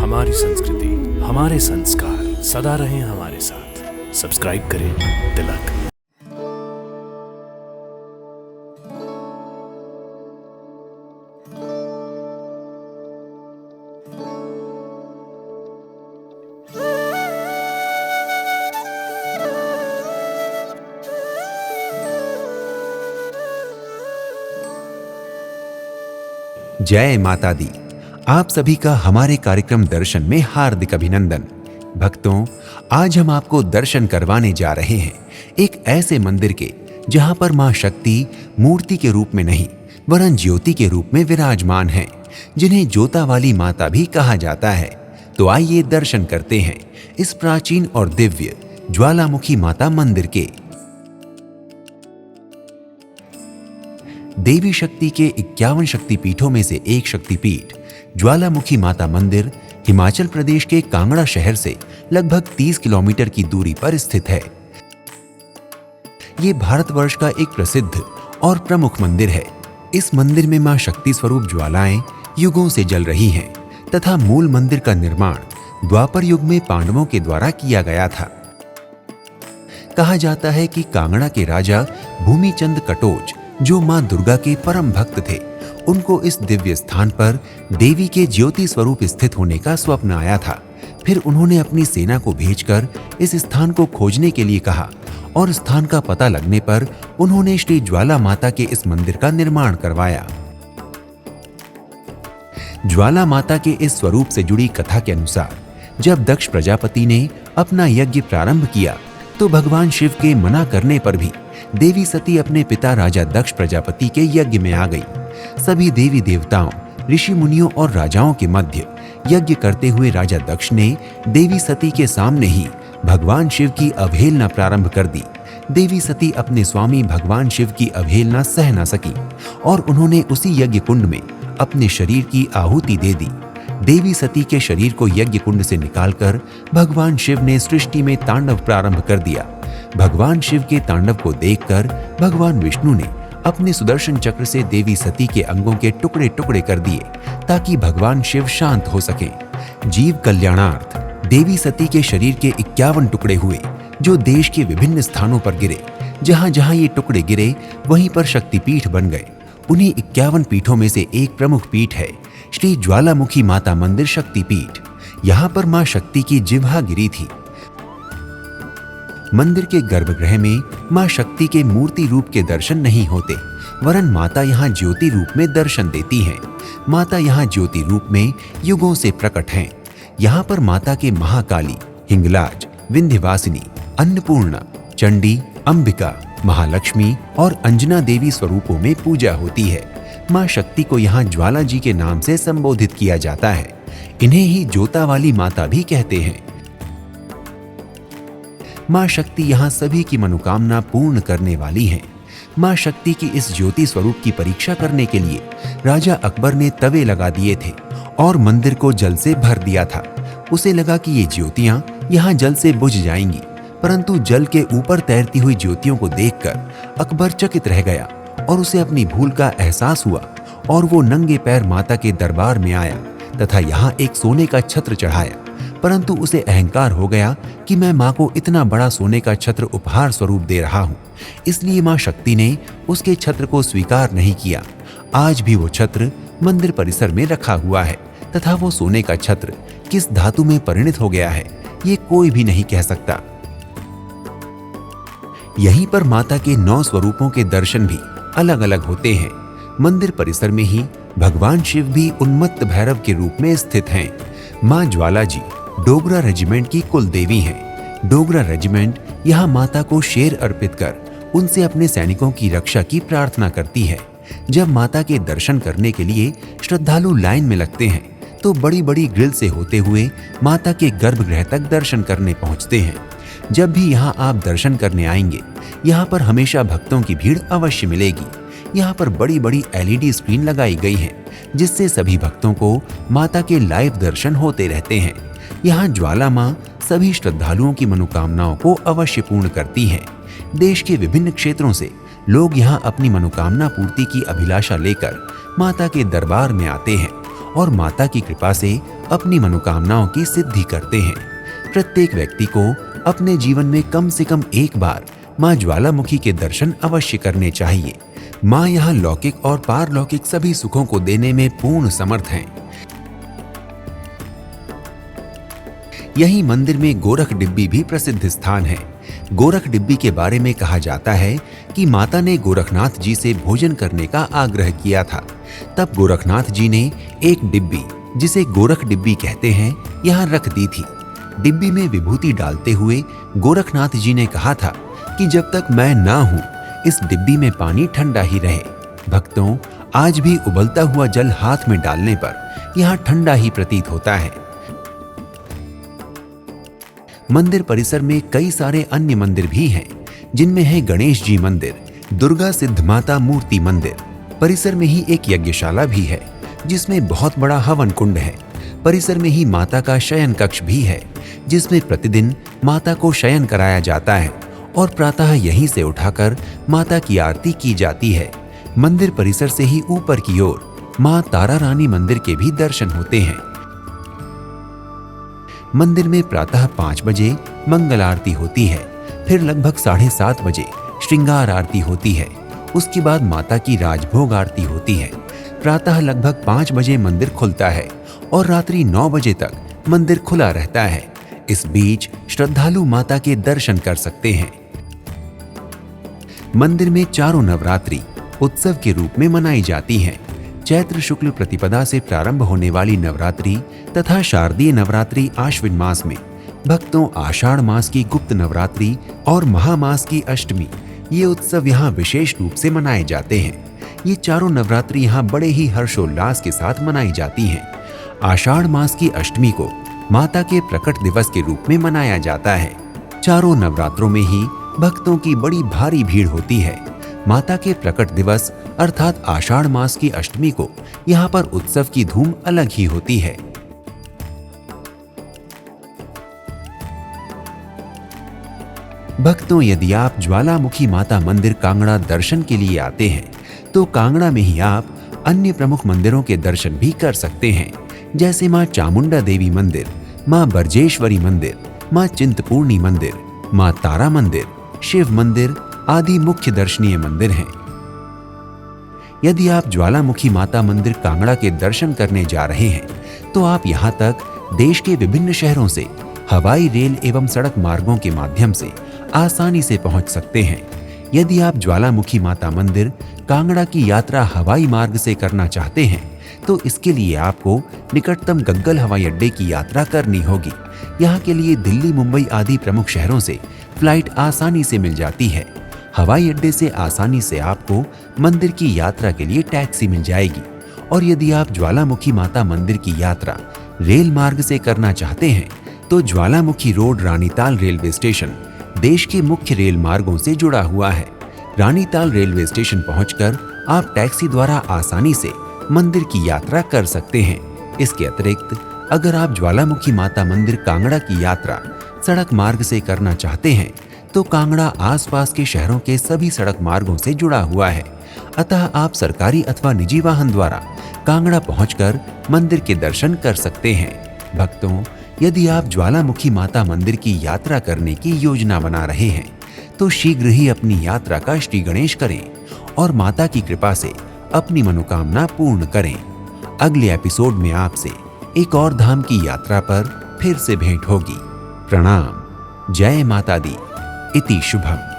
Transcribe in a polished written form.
हमारी संस्कृति, हमारे संस्कार सदा रहें हमारे साथ। सब्सक्राइब करें तिलक। जय माता दी। आप सभी का हमारे कार्यक्रम दर्शन में हार्दिक अभिनंदन। भक्तों, आज हम आपको दर्शन करवाने जा रहे हैं एक ऐसे मंदिर के जहां पर मां शक्ति मूर्ति के रूप में नहीं वरन ज्योति के रूप में विराजमान हैं, जिन्हें जोता वाली माता भी कहा जाता है। तो आइए दर्शन करते हैं इस प्राचीन और दिव्य ज्वालामुखी माता मंदिर के। देवी शक्ति के 51 शक्तिपीठों में से एक शक्तिपीठ ज्वालामुखी माता मंदिर हिमाचल प्रदेश के कांगड़ा शहर से लगभग 30 किलोमीटर की दूरी पर स्थित है। ये भारतवर्ष का एक प्रसिद्ध और प्रमुख मंदिर है। इस मंदिर में मां शक्ति स्वरूप ज्वालाएं युगों से जल रही हैं तथा मूल मंदिर का निर्माण द्वापर युग में पांडवों के द्वारा किया गया था। कहा जाता है कि कांगड़ा के राजा भूमिचंद कटोच, जो मां दुर्गा के परम भक्त थे, उनको इस दिव्य स्थान पर देवी के ज्योति स्वरूप स्थित होने का स्वप्न आया था। फिर उन्होंने अपनी सेना को भेजकर इस स्थान को खोजने के लिए कहा और स्थान का पता लगने पर उन्होंने श्री ज्वाला माता के इस मंदिर का निर्माण करवाया। ज्वाला माता के इस स्वरूप से जुड़ी कथा के अनुसार जब दक्ष प्रजापति ने अपना यज्ञ प्रारंभ किया तो भगवान शिव के मना करने पर भी देवी सती अपने पिता राजा दक्ष प्रजापति के यज्ञ में आ गई। सभी देवी देवताओं, ऋषि मुनियों और राजाओं के मध्य यज्ञ करते हुए राजा दक्ष ने देवी सती के सामने ही भगवान शिव की अवहेलना प्रारंभ कर दी। देवी सती अपने स्वामी भगवान शिव की अवहेलना सह न सकी और उन्होंने उसी यज्ञ कुंड में अपने शरीर की आहुति दे दी। देवी सती के शरीर को यज्ञ कुंड से निकालकर भगवान शिव ने सृष्टि में तांडव प्रारंभ कर दिया। भगवान शिव के तांडव को देखकर भगवान विष्णु ने अपने सुदर्शन चक्र से देवी सती के अंगों के टुकड़े टुकड़े कर दिए ताकि भगवान शिव शांत हो सके। जीव कल्याणार्थ देवी सती के शरीर के 51 टुकड़े हुए, जो देश के विभिन्न स्थानों पर गिरे। जहां जहां ये टुकड़े गिरे वहीं पर शक्तिपीठ बन गए। उन्हीं 51 पीठों में से एक प्रमुख पीठ है श्री ज्वालामुखी माता मंदिर शक्तिपीठ। यहाँ पर मां शक्ति की जिह्वा गिरी थी। मंदिर के गर्भगृह में मां शक्ति के मूर्ति रूप के दर्शन नहीं होते, वरन माता यहाँ ज्योति रूप में दर्शन देती हैं। माता यहाँ ज्योति रूप में युगों से प्रकट हैं। यहाँ पर माता के महाकाली, हिंगलाज, विंध्यवासिनी, अन्नपूर्णा, चंडी, अंबिका, महालक्ष्मी और अंजना देवी स्वरूपों में पूजा होती है। मां शक्ति को यहाँ ज्वाला जी के नाम से संबोधित किया जाता है। इन्हें ही जोता वाली माता भी कहते हैं। मां शक्ति यहाँ सभी की मनोकामना पूर्ण करने वाली हैं। मां शक्ति की इस ज्योति स्वरूप की परीक्षा करने के लिए राजा अकबर ने तवे लगा दिए थे और मंदिर को जल से भर दिया था। उसे लगा कि ये ज्योतियां यहाँ जल से बुझ जाएंगी, परंतु जल के ऊपर तैरती हुई ज्योतियों को देखकर अकबर चकित रह गया और उसे अपनी भूल का एहसास हुआ और वो नंगे पैर माता के दरबार में आया तथा यहाँ एक सोने का छत्र चढ़ाया। परंतु उसे अहंकार हो गया कि मैं मां को इतना बड़ा सोने का छत्र उपहार स्वरूप दे रहा हूं, इसलिए मां शक्ति ने उसके छत्र को स्वीकार नहीं किया। आज भी वो छत्र मंदिर परिसर में रखा हुआ है तथा वो सोने का छत्र किस धातु में परिणत हो गया है ये कोई भी नहीं कह सकता। यहीं पर माता के 9 स्वरूपों के दर्शन भी अलग अलग होते हैं। मंदिर परिसर में ही भगवान शिव भी उन्मत्त भैरव के रूप में स्थित हैं। मां ज्वाला जी डोगरा रेजिमेंट की कुल देवी हैं। डोगरा रेजिमेंट यहाँ माता को शेर अर्पित कर उनसे अपने सैनिकों की रक्षा की प्रार्थना करती है। जब माता के दर्शन करने के लिए श्रद्धालु लाइन में लगते हैं तो बड़ी बड़ी ग्रिल से होते हुए माता के गर्भगृह तक दर्शन करने पहुंचते हैं। जब भी यहाँ आप दर्शन करने आएंगे, यहाँ पर हमेशा भक्तों की भीड़ अवश्य मिलेगी। यहाँ पर बड़ी बड़ी LED स्क्रीन लगाई गई है, जिससे सभी भक्तों को माता के लाइव दर्शन होते रहते हैं। यहाँ ज्वाला मां सभी श्रद्धालुओं की मनोकामनाओं को अवश्य पूर्ण करती हैं। देश के विभिन्न क्षेत्रों से लोग यहाँ अपनी मनोकामना पूर्ति की अभिलाषा लेकर माता के दरबार में आते हैं और माता की कृपा से अपनी मनोकामनाओं की सिद्धि करते हैं। प्रत्येक व्यक्ति को अपने जीवन में कम से कम एक बार मां ज्वालामुखी के दर्शन अवश्य करने चाहिए। मां यहाँ लौकिक और पारलौकिक सभी सुखों को देने में पूर्ण समर्थ हैं। यही मंदिर में गोरख डिब्बी भी प्रसिद्ध स्थान है। गोरख डिब्बी के बारे में कहा जाता है कि माता ने गोरखनाथ जी से भोजन करने का आग्रह किया था। तब गोरखनाथ जी ने एक डिब्बी, जिसे गोरख डिब्बी कहते हैं, यहाँ रख दी थी। डिब्बी में विभूति डालते हुए गोरखनाथ जी ने कहा था कि जब तक मैं ना हूं, इस डिब्बी में पानी ठंडा ही रहे। भक्तों, आज भी उबलता हुआ जल हाथ में डालने पर यहाँ ठंडा ही प्रतीत होता है। मंदिर परिसर में कई सारे अन्य मंदिर भी हैं, जिनमें है गणेश जी मंदिर, दुर्गा सिद्ध माता मूर्ति मंदिर। परिसर में ही एक यज्ञशाला भी है, जिसमें बहुत बड़ा हवन कुंड है। परिसर में ही माता का शयन कक्ष भी है, जिसमें प्रतिदिन माता को शयन कराया जाता है और प्रातः यहीं से उठाकर माता की आरती की जाती है। मंदिर परिसर से ही ऊपर की ओर मां तारा रानी मंदिर के भी दर्शन होते हैं। मंदिर में प्रातः 5 बजे मंगल आरती होती है, फिर लगभग 7:30 बजे श्रृंगार आरती होती है। उसके बाद माता की राजभोग आरती होती है। प्रातः लगभग 5 बजे मंदिर खुलता है और रात्रि 9 बजे तक मंदिर खुला रहता है। इस बीच श्रद्धालु माता के दर्शन कर सकते हैं। मंदिर में चारों नवरात्रि उत्सव के रूप में मनाई जाती हैं। चैत्र शुक्ल प्रतिपदा से प्रारंभ होने वाली नवरात्रि तथा शारदीय नवरात्रि आश्विन मास में, भक्तों आषाढ़ मास की गुप्त नवरात्रि और महामास की अष्टमी, ये उत्सव यहाँ विशेष रूप से मनाए जाते हैं। ये चारों नवरात्रि यहाँ बड़े ही हर्षोल्लास के साथ मनाई जाती हैं। आषाढ़ मास की अष्टमी को माता के प्रकट दिवस के रूप में मनाया जाता है। चारों नवरात्रों में ही भक्तों की बड़ी भारी भीड़ होती है। माता के प्रकट दिवस अर्थात आषाढ़ मास की अष्टमी को यहाँ पर उत्सव की धूम अलग ही होती है। भक्तों, यदि आप ज्वालामुखी माता मंदिर कांगड़ा दर्शन के लिए आते हैं, तो कांगड़ा में ही आप अन्य प्रमुख मंदिरों के दर्शन भी कर सकते हैं, जैसे मां चामुंडा देवी मंदिर, मां बरजेश्वरी मंदिर, मां चिंतपूर्णी मंदिर, मां तारा मंदिर, शिव मंदिर आदि मुख्य दर्शनीय मंदिर हैं। यदि आप ज्वालामुखी माता मंदिर कांगड़ा के दर्शन करने जा रहे हैं, तो आप यहाँ तक देश के विभिन्न शहरों से हवाई, रेल एवं सड़क मार्गों के माध्यम से आसानी से पहुंच सकते हैं। यदि आप ज्वालामुखी माता मंदिर कांगड़ा की यात्रा हवाई मार्ग से करना चाहते हैं, तो इसके लिए आपको निकटतम गग्गल हवाई अड्डे की यात्रा करनी होगी। यहाँ के लिए दिल्ली, मुंबई आदि प्रमुख शहरों से फ्लाइट आसानी से मिल जाती है। हवाई अड्डे से आसानी से आपको मंदिर की यात्रा के लिए टैक्सी मिल जाएगी। और यदि आप ज्वालामुखी माता मंदिर की यात्रा रेल मार्ग से करना चाहते हैं, तो ज्वालामुखी रोड रानीताल रेलवे स्टेशन देश के मुख्य रेल मार्गों से जुड़ा हुआ है। रानीताल रेलवे स्टेशन पहुंचकर आप टैक्सी द्वारा आसानी से मंदिर की यात्रा कर सकते हैं। इसके अतिरिक्त अगर आप ज्वालामुखी माता मंदिर कांगड़ा की यात्रा सड़क मार्ग से करना चाहते हैं, तो कांगड़ा आसपास के शहरों के सभी सड़क मार्गों से जुड़ा हुआ है। अतः आप सरकारी अथवा निजी वाहन द्वारा कांगड़ा पहुंचकर मंदिर के दर्शन कर सकते हैं। भक्तों, यदि आप ज्वालामुखी माता मंदिर की यात्रा करने की योजना बना रहे हैं, तो शीघ्र ही अपनी यात्रा का श्री गणेश करें और माता की कृपा से अपनी मनोकामना पूर्ण करें। अगले एपिसोड में आपसे एक और धाम की यात्रा पर फिर से भेंट होगी। प्रणाम। जय माता दी। इति शुभम।